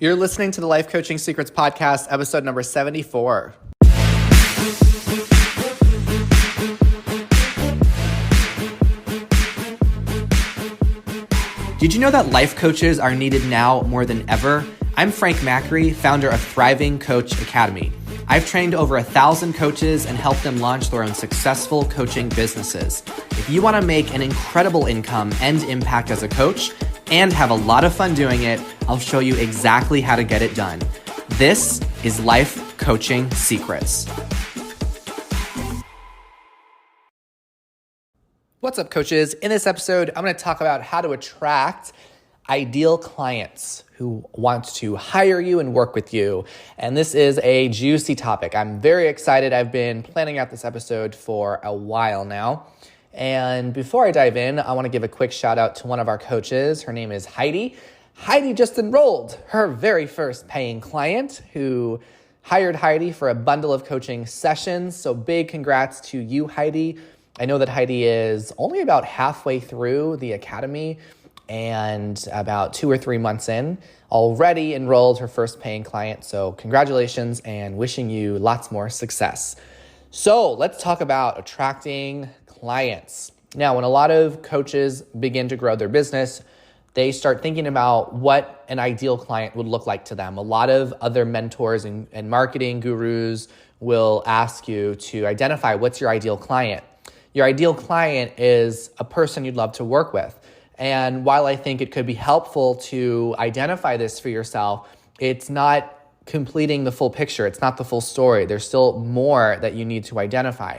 You're listening to the Life Coaching Secrets Podcast, episode number 74. Did you know that life coaches are needed now more than ever? I'm Frank Macri, founder of Thriving Coach Academy. I've trained over 1,000 coaches and helped them launch their own successful coaching businesses. If you want to make an incredible income and impact as a coach and have a lot of fun doing it, I'll show you exactly how to get it done. This is Life Coaching Secrets. What's up, coaches? In this episode, I'm going to talk about how to attract ideal clients who want to hire you and work with you. And this is a juicy topic. I'm very excited. I've been planning out this episode for a while now. And before I dive in, I want to give a quick shout out to one of our coaches. Her name is Heidi. Heidi just enrolled her very first paying client who hired Heidi for a bundle of coaching sessions. So big congrats to you, Heidi. I know that Heidi is only about halfway through the academy and about 2 or 3 months in, already enrolled her first paying client. So congratulations and wishing you lots more success. So let's talk about attracting clients. Now, when a lot of coaches begin to grow their business, they start thinking about what an ideal client would look like to them. A lot of other mentors and marketing gurus will ask you to identify what's your ideal client. Your ideal client is a person you'd love to work with. And while I think it could be helpful to identify this for yourself, it's not completing the full picture. It's not the full story. There's still more that you need to identify.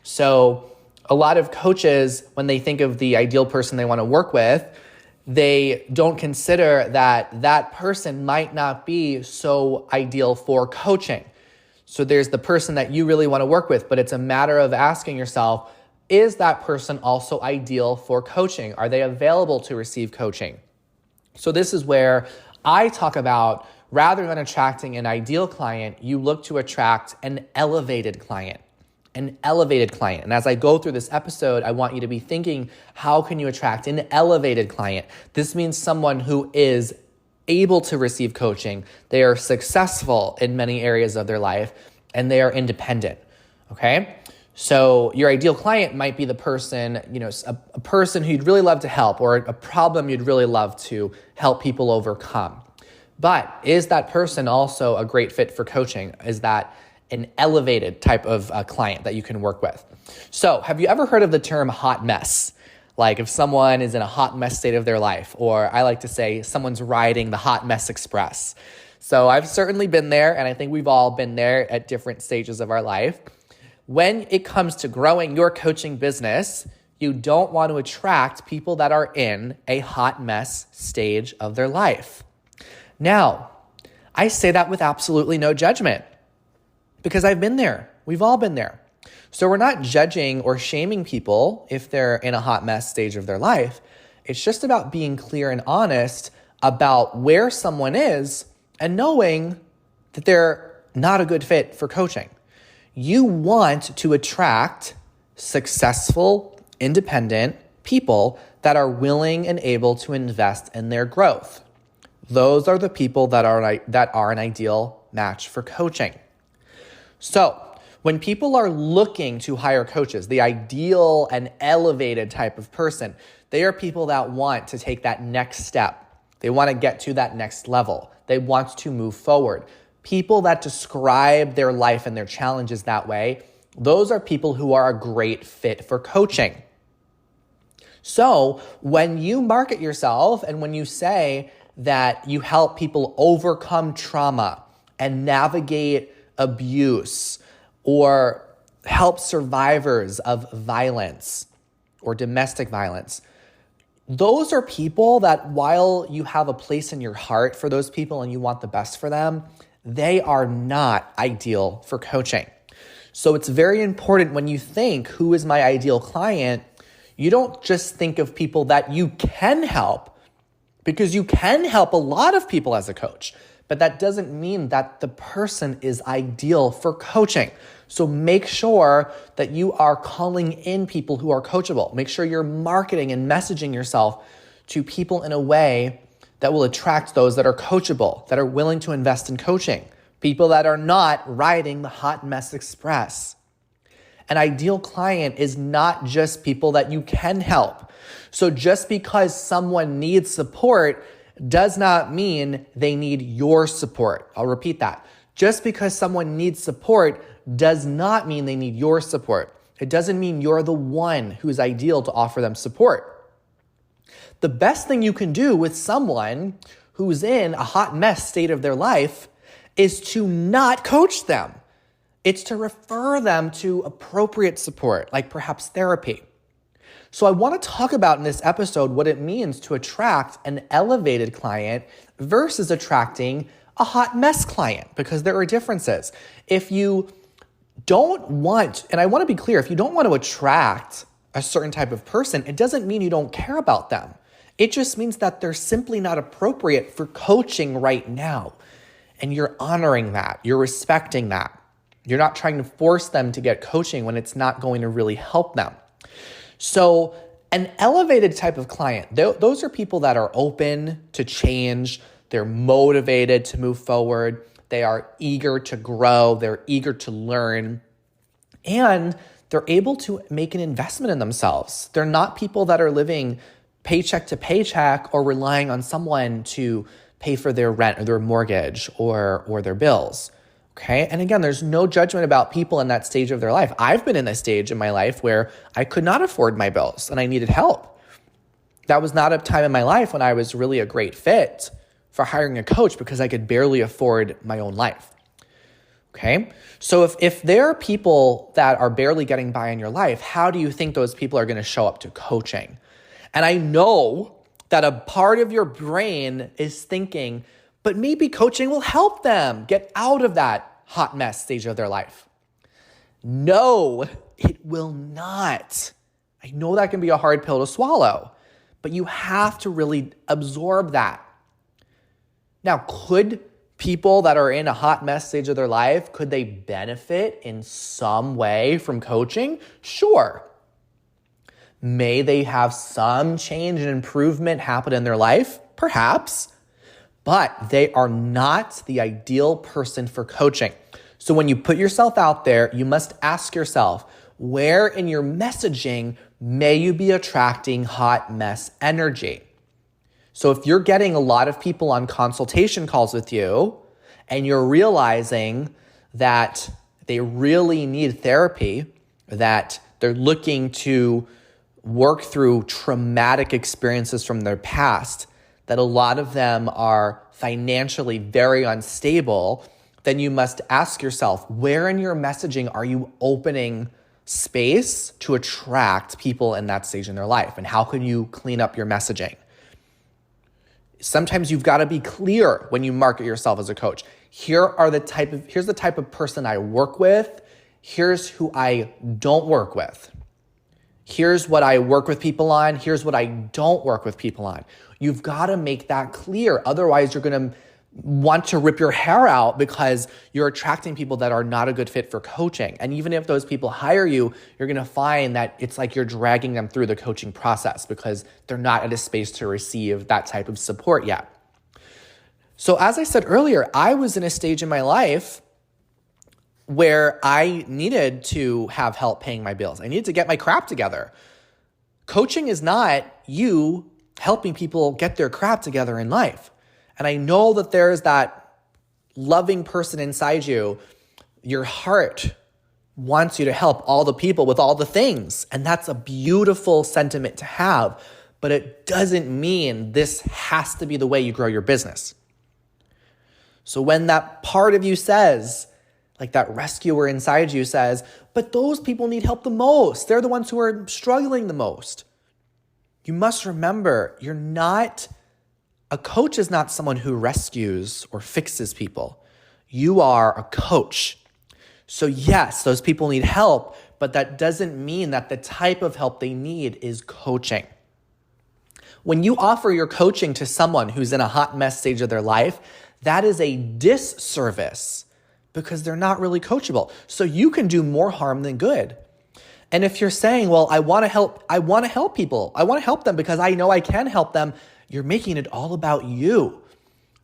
So a lot of coaches, when they think of the ideal person they want to work with, they don't consider that that person might not be so ideal for coaching. So there's the person that you really want to work with, but it's a matter of asking yourself, is that person also ideal for coaching? Are they available to receive coaching? So this is where I talk about, rather than attracting an ideal client, you look to attract an elevated client. An elevated client. And as I go through this episode, I want you to be thinking, how can you attract an elevated client? This means someone who is able to receive coaching. They are successful in many areas of their life, and they are independent, okay? So your ideal client might be the person, a person who you'd really love to help, or a problem you'd really love to help people overcome. But is that person also a great fit for coaching? Is that an elevated type of client that you can work with? So have you ever heard of the term hot mess? Like if someone is in a hot mess state of their life, or I like to say someone's riding the hot mess express. So I've certainly been there, and I think we've all been there at different stages of our life. When it comes to growing your coaching business, you don't want to attract people that are in a hot mess stage of their life. Now, I say that with absolutely no judgment because I've been there. We've all been there. So we're not judging or shaming people if they're in a hot mess stage of their life. It's just about being clear and honest about where someone is and knowing that they're not a good fit for coaching. You want to attract successful, independent people that are willing and able to invest in their growth. Those are the people that are an ideal match for coaching. So when people are looking to hire coaches, the ideal and elevated type of person, they are people that want to take that next step. They want to get to that next level. They want to move forward. People that describe their life and their challenges that way, those are people who are a great fit for coaching. So when you market yourself and when you say that you help people overcome trauma and navigate abuse or help survivors of violence or domestic violence, those are people that, while you have a place in your heart for those people and you want the best for them, they are not ideal for coaching. So it's very important when you think, who is my ideal client? You don't just think of people that you can help, because you can help a lot of people as a coach, but that doesn't mean that the person is ideal for coaching. So make sure that you are calling in people who are coachable. Make sure you're marketing and messaging yourself to people in a way that will attract those that are coachable, that are willing to invest in coaching, people that are not riding the hot mess express. An ideal client is not just people that you can help. So just because someone needs support does not mean they need your support. I'll repeat that. Just because someone needs support does not mean they need your support. It doesn't mean you're the one who's ideal to offer them support. The best thing you can do with someone who's in a hot mess state of their life is to not coach them. It's to refer them to appropriate support, like perhaps therapy. So I want to talk about in this episode what it means to attract an elevated client versus attracting a hot mess client, because there are differences. If you don't want, and I want to be clear, if you don't want to attract a certain type of person, it doesn't mean you don't care about them. It just means that they're simply not appropriate for coaching right now. And you're honoring that. You're respecting that. You're not trying to force them to get coaching when it's not going to really help them. So an elevated type of client, those are people that are open to change. They're motivated to move forward. They are eager to grow. They're eager to learn. And they're able to make an investment in themselves. They're not people that are living paycheck to paycheck or relying on someone to pay for their rent or their mortgage or their bills. Okay. And again, there's no judgment about people in that stage of their life. I've been in this stage in my life where I could not afford my bills and I needed help. That was not a time in my life when I was really a great fit for hiring a coach because I could barely afford my own life. Okay. So if there are people that are barely getting by in your life, how do you think those people are going to show up to coaching? And I know that a part of your brain is thinking, but maybe coaching will help them get out of that hot mess stage of their life. No, it will not. I know that can be a hard pill to swallow, but you have to really absorb that. Now, could people that are in a hot mess stage of their life, could they benefit in some way from coaching? Sure. May they have some change and improvement happen in their life? Perhaps. But they are not the ideal person for coaching. So when you put yourself out there, you must ask yourself, where in your messaging may you be attracting hot mess energy? So if you're getting a lot of people on consultation calls with you and you're realizing that they really need therapy, that they're looking to work through traumatic experiences from their past, that a lot of them are financially very unstable, then you must ask yourself, where in your messaging are you opening space to attract people in that stage in their life? And how can you clean up your messaging? Sometimes you've got to be clear when you market yourself as a coach. Here's the type of person I work with. Here's who I don't work with. Here's what I work with people on. Here's what I don't work with people on. You've got to make that clear. Otherwise, you're going to want to rip your hair out because you're attracting people that are not a good fit for coaching. And even if those people hire you, you're going to find that it's like you're dragging them through the coaching process because they're not at a space to receive that type of support yet. So as I said earlier, I was in a stage in my life where I needed to have help paying my bills. I needed to get my crap together. Coaching is not you helping people get their crap together in life. And I know that there's that loving person inside you. Your heart wants you to help all the people with all the things. And that's a beautiful sentiment to have. But it doesn't mean this has to be the way you grow your business. So when that part of you says, like that rescuer inside you says, but those people need help the most. They're the ones who are struggling the most. You must remember, a coach is not someone who rescues or fixes people. You are a coach. So yes, those people need help, but that doesn't mean that the type of help they need is coaching. When you offer your coaching to someone who's in a hot mess stage of their life, that is a disservice because they're not really coachable. So you can do more harm than good. And if you're saying, well, I want to help people. I want to help them because I know I can help them. you're making it all about you.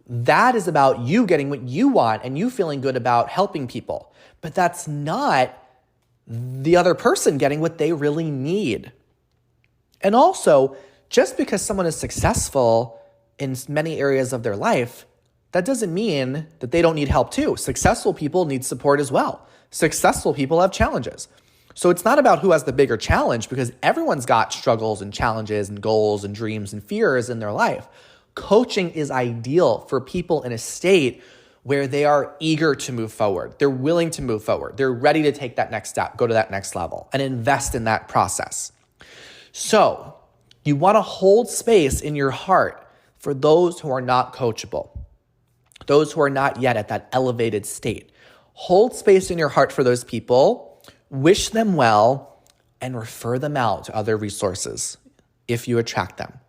That is about you getting what you want and you feeling good about helping people. But that's not the other person getting what they really need. And also, just because someone is successful in many areas of their life, that doesn't mean that they don't need help too. Successful people need support as well. Successful people have challenges. So it's not about who has the bigger challenge, because everyone's got struggles and challenges and goals and dreams and fears in their life. Coaching is ideal for people in a state where they are eager to move forward. They're willing to move forward. They're ready to take that next step, go to that next level, and invest in that process. So you want to hold space in your heart for those who are not coachable, those who are not yet at that elevated state. Hold space in your heart for those people, wish them well, and refer them out to other resources if you attract them.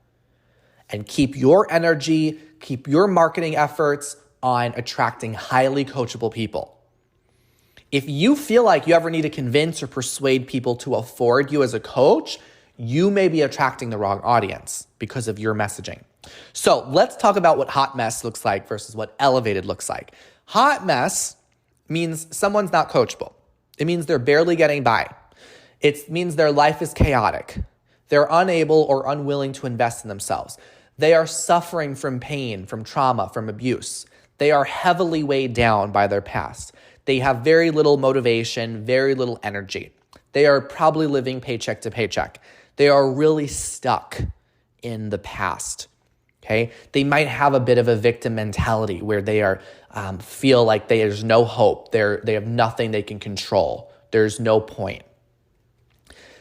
And keep your energy, keep your marketing efforts on attracting highly coachable people. If you feel like you ever need to convince or persuade people to afford you as a coach, you may be attracting the wrong audience because of your messaging. So let's talk about what hot mess looks like versus what elevated looks like. Hot mess means someone's not coachable. It means they're barely getting by. It means their life is chaotic. They're unable or unwilling to invest in themselves. They are suffering from pain, from trauma, from abuse. They are heavily weighed down by their past. They have very little motivation, very little energy. They are probably living paycheck to paycheck. They are really stuck in the past. Okay, they might have a bit of a victim mentality where they are feel like there's no hope. They have nothing they can control. There's no point.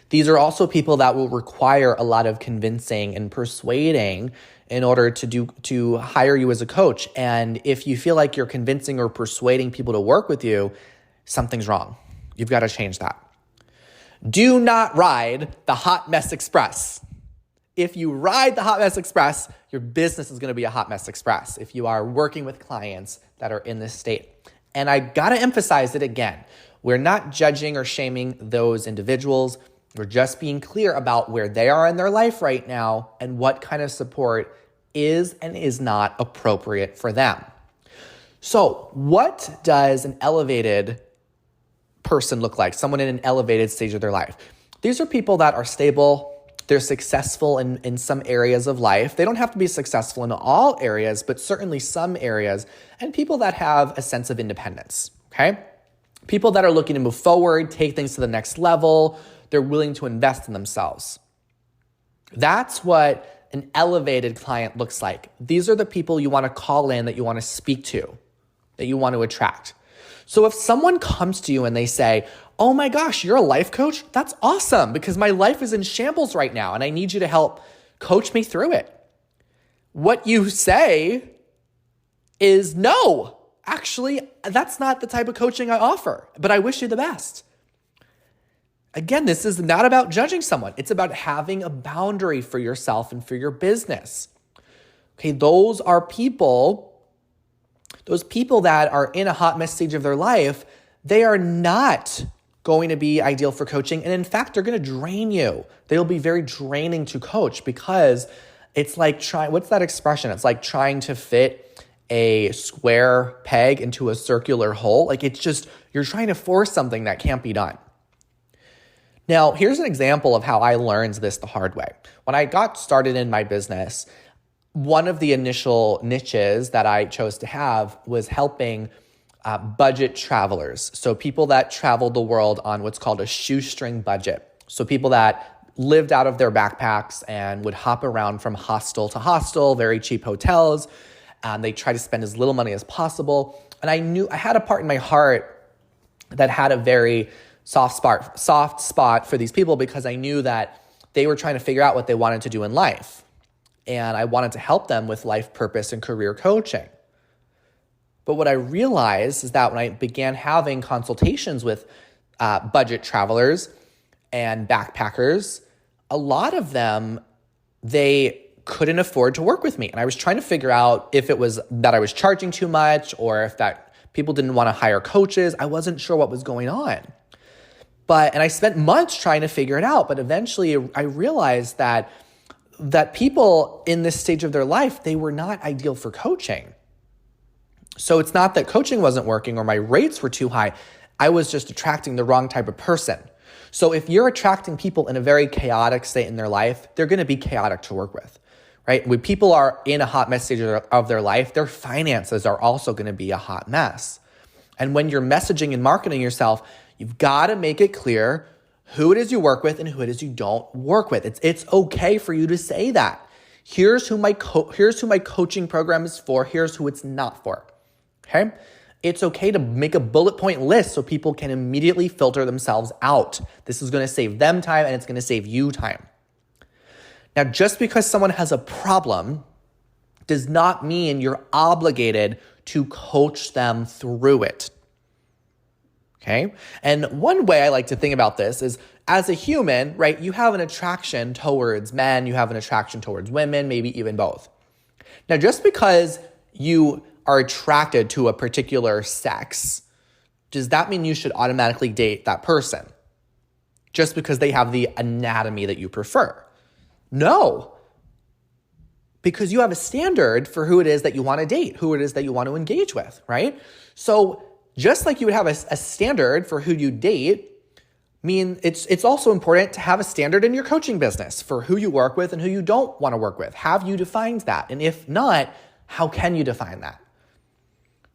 These are also people that will require a lot of convincing and persuading in order to hire you as a coach. And if you feel like you're convincing or persuading people to work with you, something's wrong. You've got to change that. Do not ride the Hot Mess Express. If you ride the Hot Mess Express, your business is going to be a Hot Mess Express if you are working with clients that are in this state. And I got to emphasize it again. We're not judging or shaming those individuals. We're just being clear about where they are in their life right now and what kind of support is and is not appropriate for them. So what does an elevated person look like? Someone in an elevated stage of their life. These are people that are stable. They're successful in some areas of life. They don't have to be successful in all areas, but certainly some areas. And people that have a sense of independence, okay? People that are looking to move forward, take things to the next level. They're willing to invest in themselves. That's what an elevated client looks like. These are the people you want to call in, that you want to speak to, that you want to attract. So if someone comes to you and they say, oh my gosh, you're a life coach? That's awesome, because my life is in shambles right now and I need you to help coach me through it. What you say is, no, actually, that's not the type of coaching I offer, but I wish you the best. Again, this is not about judging someone. It's about having a boundary for yourself and for your business. Okay, those people that are in a hot mess stage of their life, they are not going to be ideal for coaching. And in fact, they're going to drain you. They'll be very draining to coach, because it's like what's that expression? It's like trying to fit a square peg into a circular hole. Like it's just, you're trying to force something that can't be done. Now, here's an example of how I learned this the hard way. When I got started in my business, one of the initial niches that I chose to have was helping budget travelers. So people that traveled the world on what's called a shoestring budget. So people that lived out of their backpacks and would hop around from hostel to hostel, very cheap hotels. They try to spend as little money as possible. And I knew I had a part in my heart that had a very soft spot for these people, because I knew that they were trying to figure out what they wanted to do in life. And I wanted to help them with life purpose and career coaching. But what I realized is that when I began having consultations with budget travelers and backpackers, a lot of them, they couldn't afford to work with me. And I was trying to figure out if it was that I was charging too much, or if that people didn't want to hire coaches. I wasn't sure what was going on. And I spent months trying to figure it out, but eventually I realized that that people in this stage of their life, they were not ideal for coaching. So it's not that coaching wasn't working or my rates were too high. I was just attracting the wrong type of person. So if you're attracting people in a very chaotic state in their life, they're going to be chaotic to work with, right? When people are in a hot mess stage of their life, their finances are also going to be a hot mess. And when you're messaging and marketing yourself, you've got to make it clear who it is you work with and who it is you don't work with. It's okay for you to say that. Here's who my coaching program is for. Here's who it's not for. Okay? It's okay to make a bullet point list so people can immediately filter themselves out. This is going to save them time and it's going to save you time. Now, just because someone has a problem does not mean you're obligated to coach them through it. Okay? And one way I like to think about this is as a human, right, you have an attraction towards men, you have an attraction towards women, maybe even both. Now, just because you are attracted to a particular sex, does that mean you should automatically date that person? Just because they have the anatomy that you prefer? No. Because you have a standard for who it is that you want to date, who it is that you want to engage with, right? So just like you would have a standard for who you date, it's also important to have a standard in your coaching business for who you work with and who you don't want to work with. Have you defined that? And if not, how can you define that?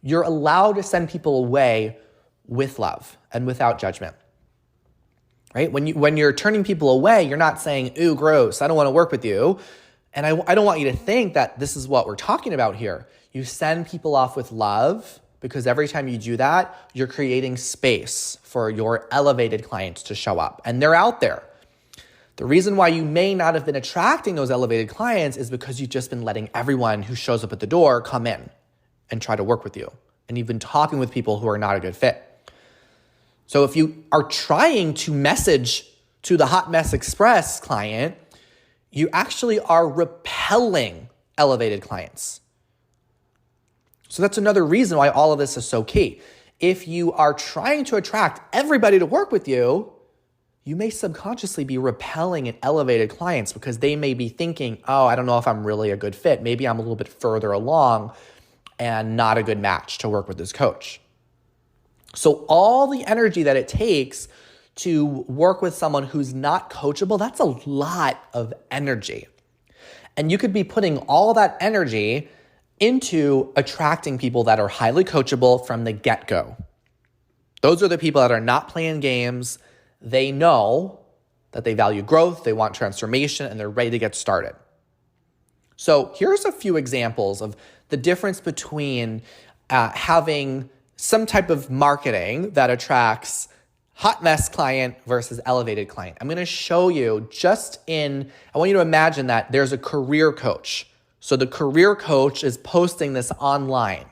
You're allowed to send people away with love and without judgment, right? When you're turning people away, you're not saying, ooh, gross, I don't want to work with you. And I don't want you to think that this is what we're talking about here. You send people off with love because every time you do that, you're creating space for your elevated clients to show up. And they're out there. The reason why you may not have been attracting those elevated clients is because you've just been letting everyone who shows up at the door come in and try to work with you. And you've been talking with people who are not a good fit. So if you are trying to message to the Hot Mess Express client, you actually are repelling elevated clients. So that's another reason why all of this is so key. If you are trying to attract everybody to work with you, you may subconsciously be repelling an elevated clients because they may be thinking, oh, I don't know if I'm really a good fit. Maybe I'm a little bit further along and not a good match to work with this coach. So all the energy that it takes to work with someone who's not coachable, that's a lot of energy. And you could be putting all that energy into attracting people that are highly coachable from the get-go. Those are the people that are not playing games. They know that they value growth, they want transformation, and they're ready to get started. So here's a few examples of the difference between having some type of marketing that attracts hot mess client versus elevated client. I'm going to show you I want you to imagine that there's a career coach. So the career coach is posting this online.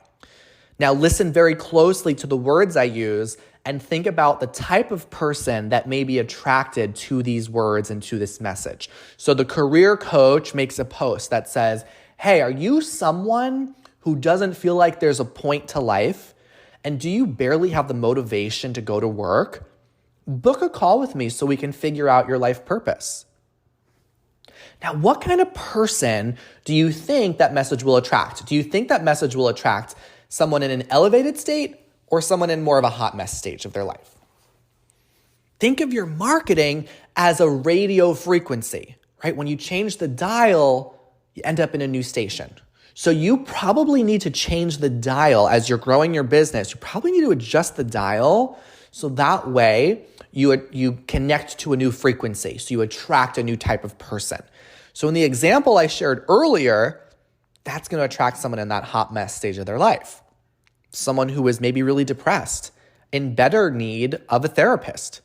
Now listen very closely to the words I use and think about the type of person that may be attracted to these words and to this message. So the career coach makes a post that says, hey, are you someone who doesn't feel like there's a point to life? And do you barely have the motivation to go to work? Book a call with me so we can figure out your life purpose. Now, what kind of person do you think that message will attract? Do you think that message will attract someone in an elevated state or someone in more of a hot mess stage of their life? Think of your marketing as a radio frequency, right? When you change the dial, you end up in a new station. So you probably need to change the dial as you're growing your business. You probably need to adjust the dial so that way you connect to a new frequency. So you attract a new type of person. So in the example I shared earlier, that's going to attract someone in that hot mess stage of their life. Someone who is maybe really depressed, in better need of a therapist.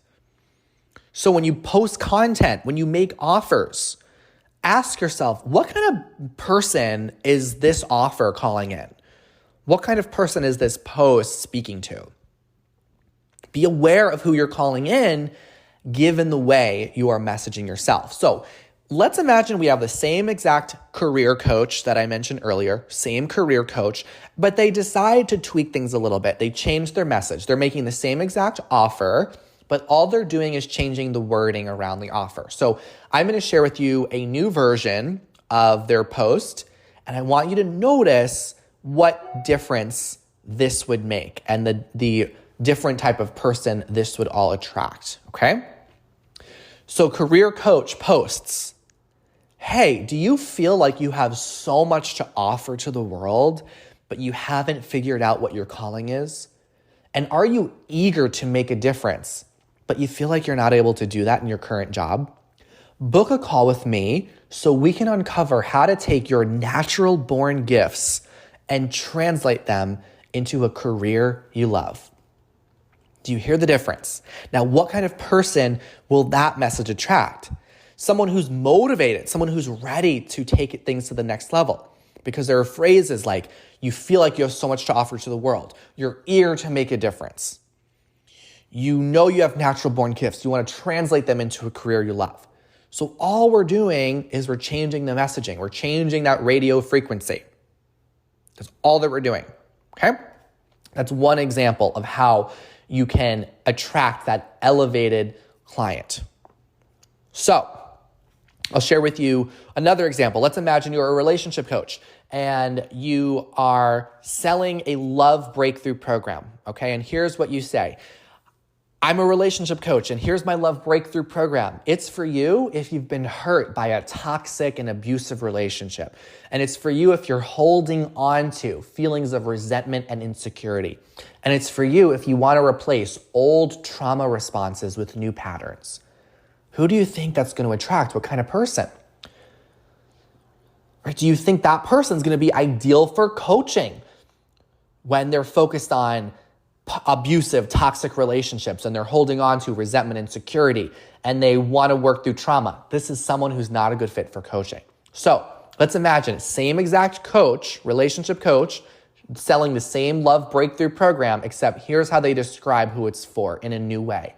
So when you post content, when you make offers, ask yourself, what kind of person is this offer calling in? What kind of person is this post speaking to? Be aware of who you're calling in, given the way you are messaging yourself. So let's imagine we have the same exact career coach that I mentioned earlier, same career coach, but they decide to tweak things a little bit. They change their message. They're making the same exact offer, but all they're doing is changing the wording around the offer. So I'm going to share with you a new version of their post, and I want you to notice what difference this would make and the different type of person this would all attract, okay? So career coach posts, hey, do you feel like you have so much to offer to the world, but you haven't figured out what your calling is? And are you eager to make a difference, but you feel like you're not able to do that in your current job? Book a call with me so we can uncover how to take your natural born gifts and translate them into a career you love. Do you hear the difference? Now, what kind of person will that message attract? Someone who's motivated, someone who's ready to take things to the next level. Because there are phrases like, you feel like you have so much to offer to the world. You're eager to make a difference. You know you have natural born gifts. You want to translate them into a career you love. So all we're doing is we're changing the messaging. We're changing that radio frequency. That's all that we're doing, okay? That's one example of how you can attract that elevated client. So I'll share with you another example. Let's imagine you're a relationship coach and you are selling a love breakthrough program, okay? And here's what you say. I'm a relationship coach and here's my love breakthrough program. It's for you if you've been hurt by a toxic and abusive relationship. And it's for you if you're holding on to feelings of resentment and insecurity. And it's for you if you want to replace old trauma responses with new patterns. Who do you think that's going to attract? What kind of person? Right? Do you think that person's going to be ideal for coaching when they're focused on abusive, toxic relationships and they're holding on to resentment and insecurity and they want to work through trauma? This is someone who's not a good fit for coaching. So let's imagine same exact coach, relationship coach, selling the same love breakthrough program, except here's how they describe who it's for in a new way.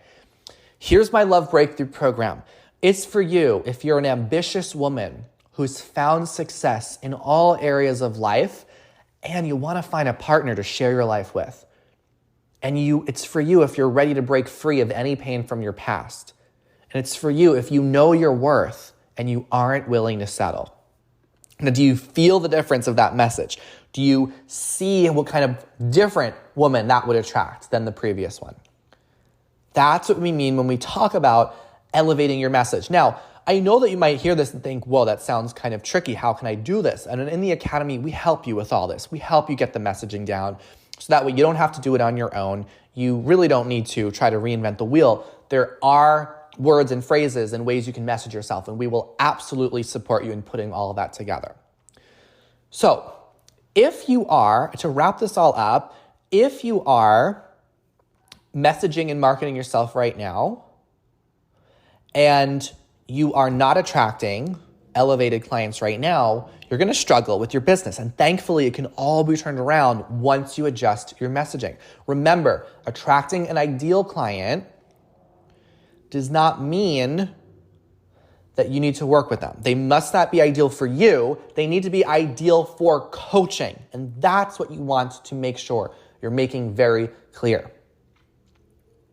Here's my love breakthrough program. It's for you if you're an ambitious woman who's found success in all areas of life and you want to find a partner to share your life with. And it's for you if you're ready to break free of any pain from your past. And it's for you if you know your worth and you aren't willing to settle. Now, do you feel the difference of that message? Do you see what kind of different woman that would attract than the previous one? That's what we mean when we talk about elevating your message. Now, I know that you might hear this and think, whoa, that sounds kind of tricky. How can I do this? And in the Academy, we help you with all this. We help you get the messaging down so that way you don't have to do it on your own. You really don't need to try to reinvent the wheel. There are words and phrases and ways you can message yourself, and we will absolutely support you in putting all of that together. So if you are, to wrap this all up, if you are messaging and marketing yourself right now and you are not attracting elevated clients right now, you're going to struggle with your business. And thankfully, it can all be turned around once you adjust your messaging. Remember, attracting an ideal client does not mean that you need to work with them. They must not be ideal for you. They need to be ideal for coaching. And that's what you want to make sure you're making very clear.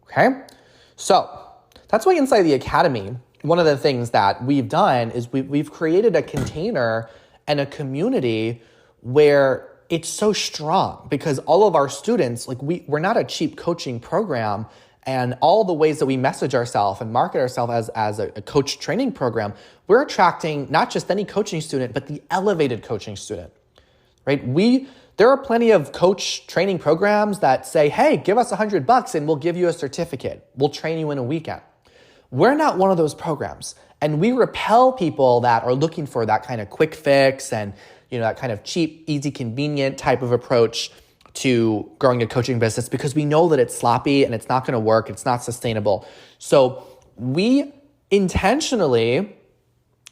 Okay? So that's why inside the Academy, one of the things that we've done is we've created a container and a community where it's so strong because all of our students, we're not a cheap coaching program, and all the ways that we message ourselves and market ourselves as a coach training program, we're attracting not just any coaching student, but the elevated coaching student, right? There are plenty of coach training programs that say, hey, give us $100 and we'll give you a certificate. We'll train you in a weekend. We're not one of those programs. And we repel people that are looking for that kind of quick fix and that kind of cheap, easy, convenient type of approach to growing a coaching business because we know that it's sloppy and it's not going to work. It's not sustainable. So we intentionally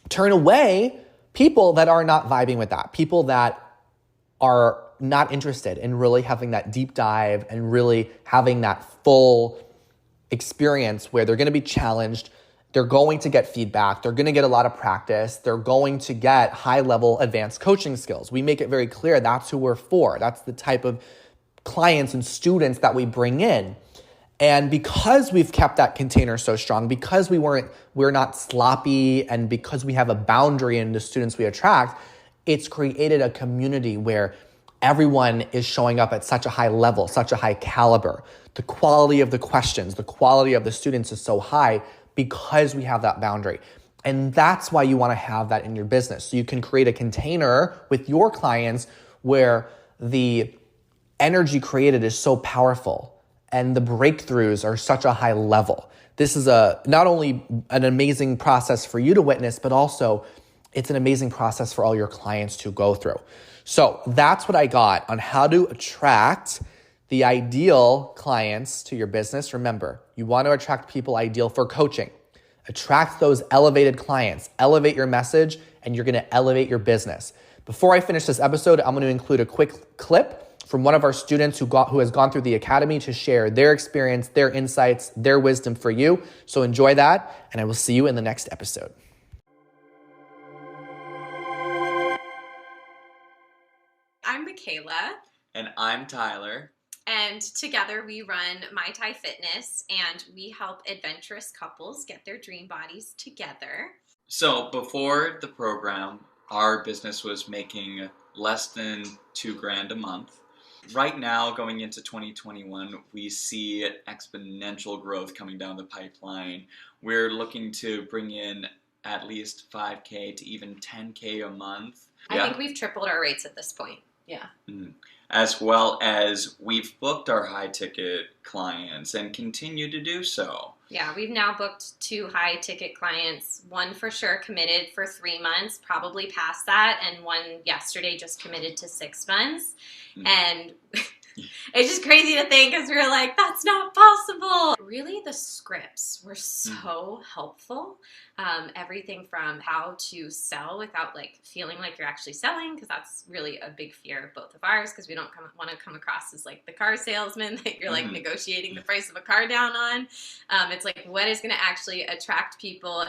turn away people that are not vibing with that, people that are not interested in really having that deep dive and really having that full experience where they're going to be challenged. They're going to get feedback. They're going to get a lot of practice. They're going to get high-level advanced coaching skills. We make it very clear that's who we're for. That's the type of clients and students that we bring in. And because we've kept that container so strong, because we're not sloppy, and because we have a boundary in the students we attract, it's created a community where everyone is showing up at such a high level, such a high caliber. The quality of the questions, the quality of the students is so high because we have that boundary. And that's why you want to have that in your business. So you can create a container with your clients where the energy created is so powerful and the breakthroughs are such a high level. This is not only an amazing process for you to witness, but also it's an amazing process for all your clients to go through. So that's what I got on how to attract the ideal clients to your business. Remember, you want to attract people ideal for coaching. Attract those elevated clients, elevate your message, and you're going to elevate your business. Before I finish this episode, I'm going to include a quick clip from one of our students who has gone through the academy to share their experience, their insights, their wisdom for you. So enjoy that, and I will see you in the next episode. I'm Michaela. And I'm Tyler. And together we run My Thai Fitness, and we help adventurous couples get their dream bodies together. So before the program, our business was making less than $2,000 a month. Right now, going into 2021, we see exponential growth coming down the pipeline. We're looking to bring in at least $5K to even $10K a month. I think we've tripled our rates at this point. Yeah. As well as we've booked our high ticket clients and continue to do so. Yeah, we've now booked 2 high ticket clients. One for sure committed for 3 months, probably past that, and one yesterday just committed to 6 months. And it's just crazy to think because we were like, that's not possible. Really, the scripts were so helpful. Everything from how to sell without feeling like you're actually selling, because that's really a big fear of both of ours, because we don't want to come across as the car salesman that you're negotiating the price of a car down on. It's what is going to actually attract people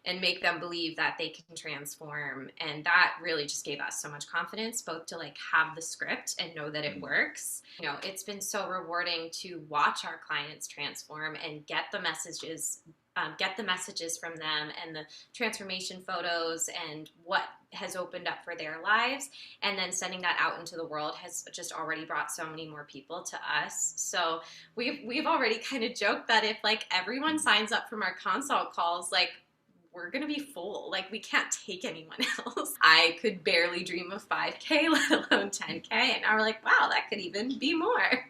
and make them believe that they can transform. And that really just gave us so much confidence, both to have the script and know that it works. It's been so rewarding to watch our clients transform and get the messages from them and the transformation photos and what has opened up for their lives, and then sending that out into the world has just already brought so many more people to us. So we've already kind of joked that if everyone signs up from our consult calls, we're going to be full. We can't take anyone else. I could barely dream of 5K, let alone 10K. And now we're wow, that could even be more.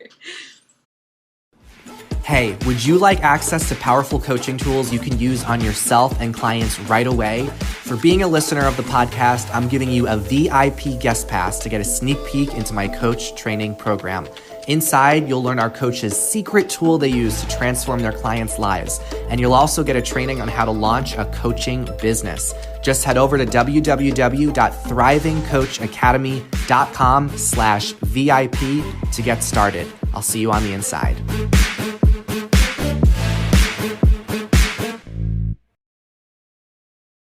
Hey, would you like access to powerful coaching tools you can use on yourself and clients right away? For being a listener of the podcast, I'm giving you a VIP guest pass to get a sneak peek into my coach training program. Inside, you'll learn our coaches' secret tool they use to transform their clients' lives. And you'll also get a training on how to launch a coaching business. Just head over to www.thrivingcoachacademy.com/VIP to get started. I'll see you on the inside.